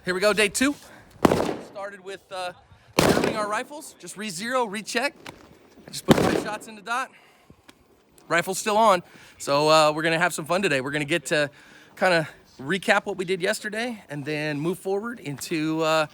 Here we go, day 2. Started with zeroing our rifles. Just re-zero, recheck. I just put 5 shots in the dot. Rifle's still on. So we're gonna have some fun today. We're gonna get to kind of recap what we did yesterday and then move forward into, I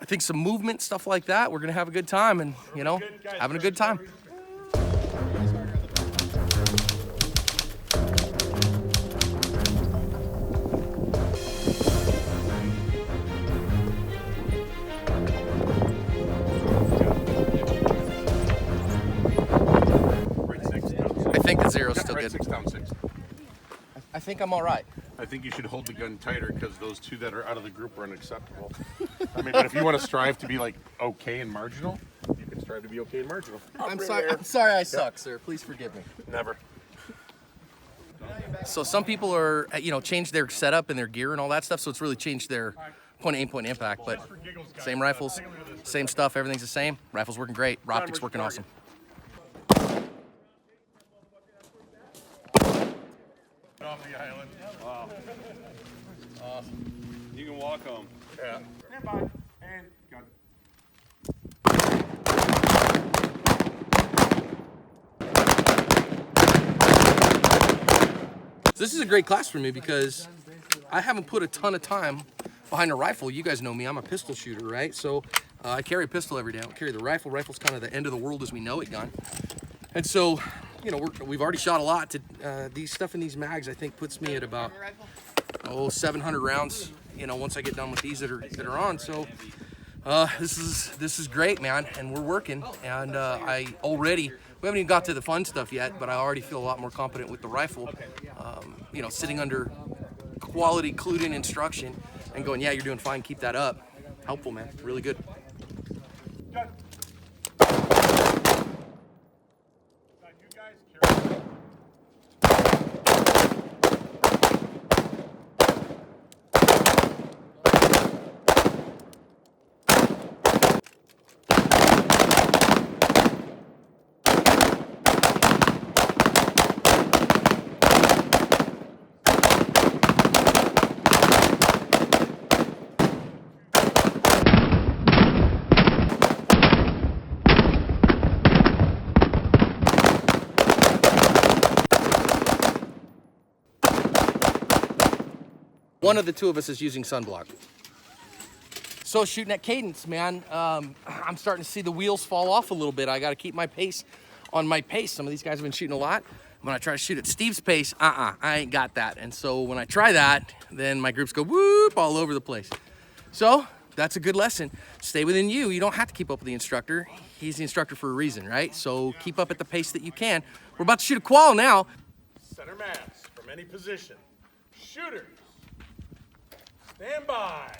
think, some movement, stuff like that. We're gonna have a good time and, you know, having a good time. I think the zero's still good. 6 down 6. I think I'm all right. I think you should hold the gun tighter because those 2 that are out of the group are unacceptable. I mean, but if you want to strive to be like okay and marginal, you can strive to be okay and marginal. I'm sorry I suck, sir. Please forgive me. Never. So some people are, you know, changed their setup and their gear and all that stuff, so it's really changed their point aim, point impact, but same rifles, same stuff, everything's the same. Rifle's working great, optics working awesome. Off the island. Wow. Awesome. You can walk home. Yeah. Stand by. And gun. So this is a great class for me because I haven't put a ton of time behind a rifle. You guys know me, I'm a pistol shooter, right? So I carry a pistol every day. I don't carry the rifle. Rifle's kind of the end of the world as we know it gun. And so, you know, we've already shot a lot. These stuff in these mags, I think, puts me at about 700 rounds. You know, once I get done with these that are on. So this is great, man. And we're working. And we haven't even got to the fun stuff yet, but I already feel a lot more confident with the rifle. You know, sitting under quality, clued-in instruction, and going, yeah, you're doing fine. Keep that up. Helpful, man. Really good. One of the 2 of us is using sunblock. So shooting at cadence, man, I'm starting to see the wheels fall off a little bit. I got to keep my pace on my pace. Some of these guys have been shooting a lot. When I try to shoot at Steve's pace, I ain't got that. And so when I try that, then my groups go whoop all over the place. So that's a good lesson. Stay within you. You don't have to keep up with the instructor. He's the instructor for a reason, right? So keep up at the pace that you can. We're about to shoot a qual now. Center mass from any position. Shooters. Stand by.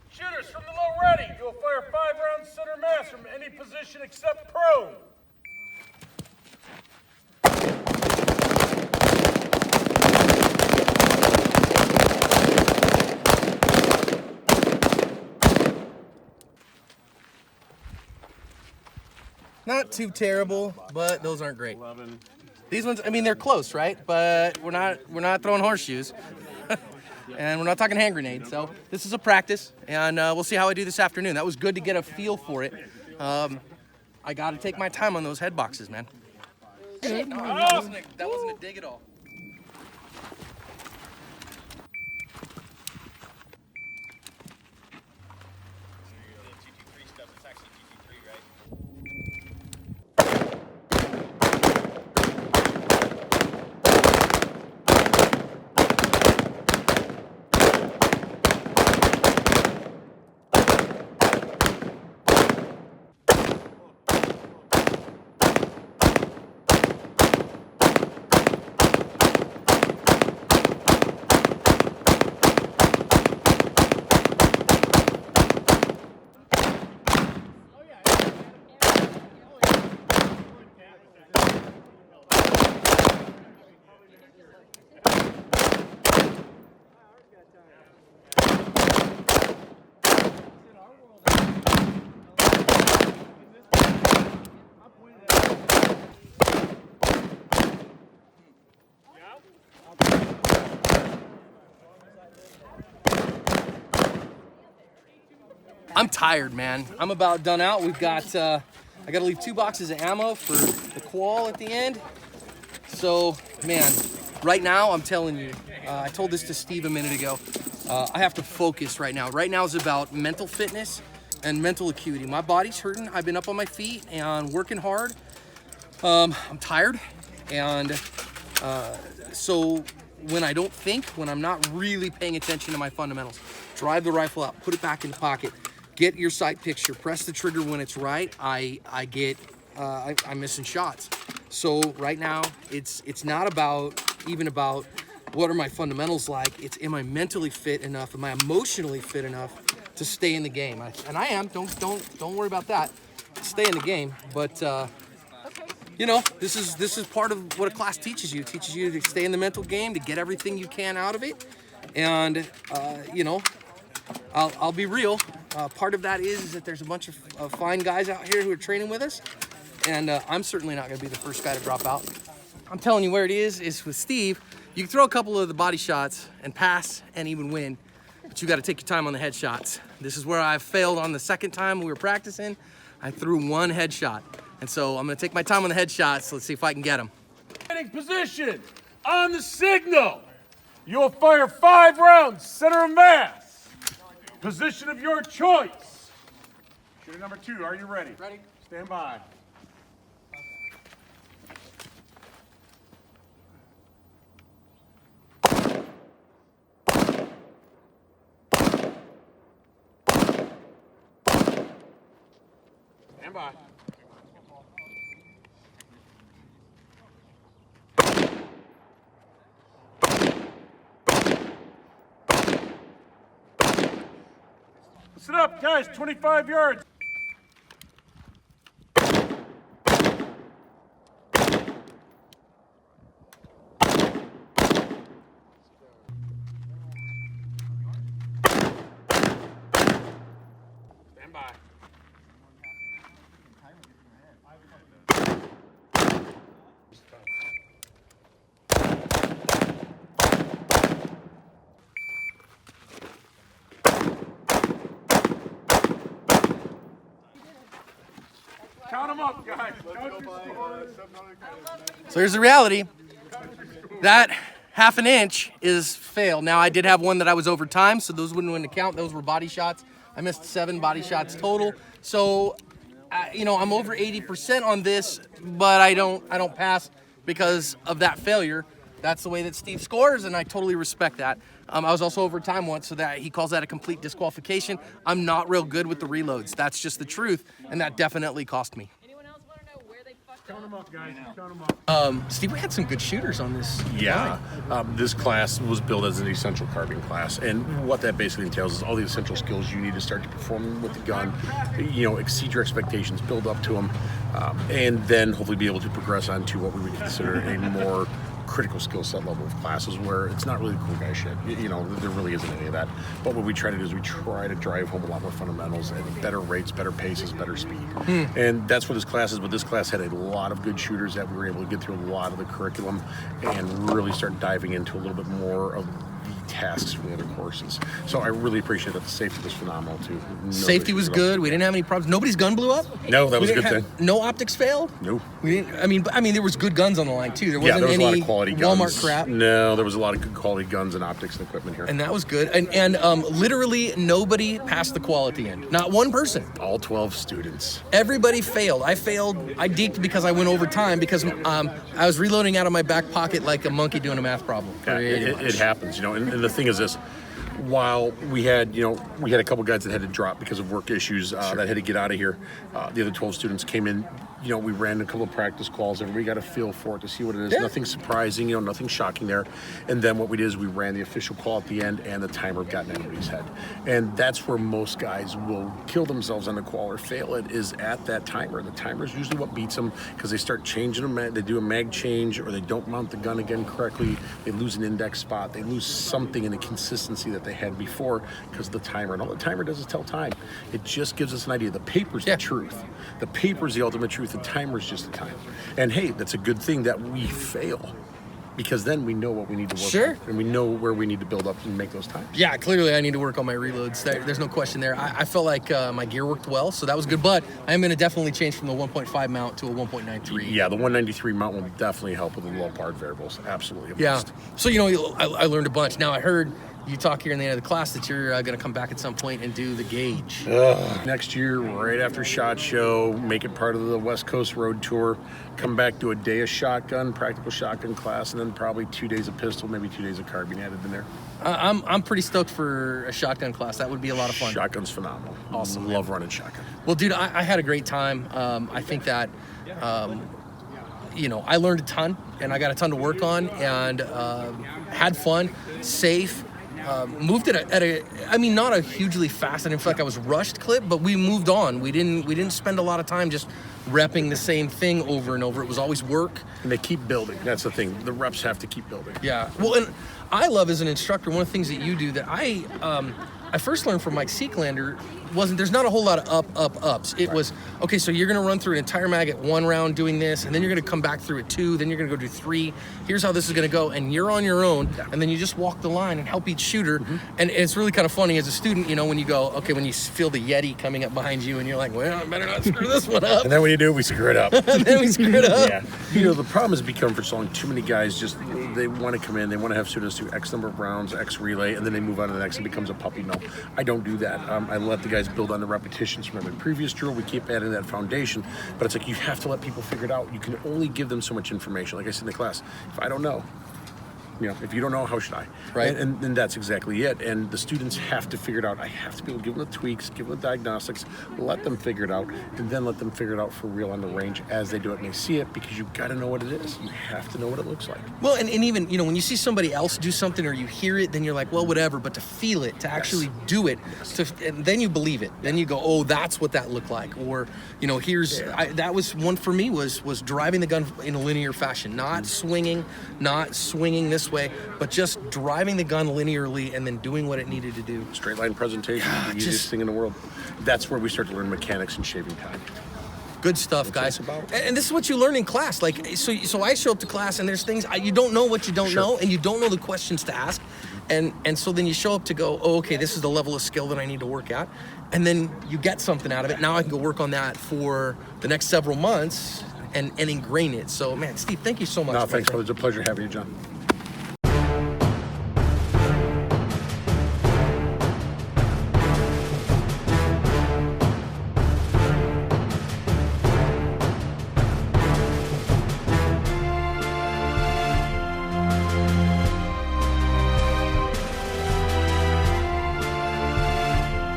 Shooters from the low ready. You'll fire 5 rounds center mass from any position except prone. Not too terrible, but those aren't great. 11. These ones, I mean, they're close, right? But we're not throwing horseshoes. And we're not talking hand grenades. So this is a practice, and we'll see how I do this afternoon. That was good to get a feel for it. I got to take my time on those head boxes, man. That wasn't a dig at all. I'm tired, man. I'm about done out. We've got, I got to leave 2 boxes of ammo for the qual at the end. So, man, right now, I'm telling you, I told this to Steve a minute ago. I have to focus right now. Right now is about mental fitness and mental acuity. My body's hurting. I've been up on my feet and working hard. I'm tired. And so when I don't think, when I'm not really paying attention to my fundamentals, drive the rifle out, put it back in the pocket, get your sight picture, press the trigger when it's right, I'm missing shots. So right now, it's not even about what are my fundamentals like. It's, am I mentally fit enough? Am I emotionally fit enough to stay in the game? And I am. Don't worry about that. Stay in the game. But you know, this is part of what a class teaches you. It teaches you to stay in the mental game, to get everything you can out of it. And you know, I'll be real. Part of that is that there's a bunch of fine guys out here who are training with us. And I'm certainly not going to be the first guy to drop out. I'm telling you where it is with Steve. You can throw a couple of the body shots and pass and even win, but you got to take your time on the headshots. This is where I failed on the second time we were practicing. I threw 1 headshot. And so I'm going to take my time on the headshots. Let's see if I can get them. Position on the signal. You'll fire 5 rounds, center of mass. Position of your choice. Shooter number 2, are you ready? Ready. Stand by. Stand by. Listen up, guys, 25 yards. Stand by. Count them up, guys. So here's the reality. That half an inch is fail. Now I did have one that I was over time, so those wouldn't count. Those were body shots. I missed 7 body shots total. So, you know, I'm over 80% on this, but I don't pass because of that failure. That's the way that Steve scores, and I totally respect that. I was also over time once, so that he calls that a complete disqualification. I'm not real good with the reloads. That's just the truth, and that definitely cost me. Anyone else want to know where they fucked Count up? them up, guys. Count them up. Steve, we had some good shooters on this. Yeah, this class was built as an essential carbine class, and what that basically entails is all the essential skills you need to start to perform with the gun, you know, exceed your expectations, build up to them, and then hopefully be able to progress on to what we would consider a more critical skill set level of classes where it's not really cool guy shit. You know, there really isn't any of that. But what we try to do is we try to drive home a lot more fundamentals and better rates, better paces, better speed. And that's what this class is. But this class had a lot of good shooters that we were able to get through a lot of the curriculum and really start diving into a little bit more of the tasks from the other courses. So I really appreciate that. The safety was phenomenal too. No Safety was issues at all. good. We didn't have any problems. Nobody's gun blew up. No, that was a We good didn't thing. have- No optics failed. No. We didn't. I mean, there was good guns on the line too. There Yeah, wasn't there was any a lot of quality guns. Walmart crap. No, there was a lot of good quality guns and optics and equipment here. And that was good. And literally nobody passed the quality end. Not one person. All 12 students. Everybody failed. I failed. I deked because I went over time because I was reloading out of my back pocket like a monkey doing a math problem. Yeah, it happens, you know. And the thing is this: while we had a couple guys that had to drop because of work issues that had to get out of here, the other 12 students came in. You know, we ran a couple of practice calls. Everybody got a feel for it to see what it is. Yeah. Nothing surprising, you know, nothing shocking there. And then what we did is we ran the official call at the end, and the timer got in everybody's head. And that's where most guys will kill themselves on the call or fail it, is at that timer. The timer is usually what beats them because they start changing them. They do a mag change, or they don't mount the gun again correctly. They lose an index spot. They lose something in the consistency that they had before because of the timer. And all the timer does is tell time. It just gives us an idea. The paper's the truth. The paper's the ultimate truth. The timer's just the time. And hey, that's a good thing that we fail. because then we know what we need to work Sure. on, and we know where we need to build up and make those times. Yeah, clearly I need to work on my reloads. There's no question there. I felt like my gear worked well, so that was good. But I am going to definitely change from the 1.5 mount to a 1.93. Yeah, the 193 mount will definitely help with the low powered variables. Absolutely. a Yeah. must. So, you know, I learned a bunch. Now, I heard you talk here in the end of the class that you're going to come back at some point and do the gauge. Next year, right after SHOT Show, make it part of the West Coast Road Tour. Come back, do a day of shotgun, practical shotgun class, and then probably 2 days of pistol, maybe 2 days of carbine added in there. I'm pretty stoked for a shotgun class. That would be a lot of fun. Shotgun's phenomenal. Awesome, Love running shotgun. Well, dude, I had a great time. I think that, you know, I learned a ton, and I got a ton to work on, and had fun, safe. Moved at a, I mean, not a hugely fast. I didn't feel like I was rushed clip, but we moved on. We didn't spend a lot of time just repping the same thing over and over. It was always work. And they keep building. That's the thing. The reps have to keep building. Yeah. Well, and I love as an instructor, one of the things that you do that I first learned from Mike Seeklander there's not a whole lot of ups. It was, okay, so you're going to run through an entire mag at 1 round doing this, and then you're going to come back through at 2, then you're going to go do 3. Here's how this is going to go, and you're on your own, and then you just walk the line and help each shooter. And it's really kind of funny as a student, you know, when you go, okay, when you feel the Yeti coming up behind you, and you're like, well, I better not screw this one up. And then when you do, we screw it up. And then we screw it up. Yeah. You know, the problem has become for so long, too many guys just, they want to come in, they want to have students do X number of rounds, X relay, and then they move on to the next and becomes a puppy mill. I don't do that. I let the guys build on the repetitions from every previous drill. We keep adding that foundation, but it's like you have to let people figure it out. You can only give them so much information. Like I said in the class, if I don't know, you know, if you don't know, how should I? Right. And that's exactly it. And the students have to figure it out. I have to be able to give them the tweaks, give them the diagnostics, let them figure it out, and then let them figure it out for real on the range as they do it and they see it, because you've got to know what it is. You have to know what it looks like. Well, and even, you know, when you see somebody else do something or you hear it, then you're like, well, whatever. But to feel it, to actually do it, and then you believe it. Then you go, oh, that's what that looked like. Or, you know, that was one for me was driving the gun in a linear fashion, not swinging this way, but just driving the gun linearly and then doing what it needed to do. Straight line presentation, the easiest thing in the world. That's where we start to learn mechanics and shaving time. Good stuff, guys. That's what it's And this is what you learn in class. Like, so I show up to class and there's things you don't know what you don't know, and you don't know the questions to ask, and so then you show up to go, oh, okay, this is the level of skill that I need to work at, and then you get something out of it. Now I can go work on that for the next several months and ingrain it. So, man, Steve, thank you so much. No, thanks, brother. It's a pleasure having you, John.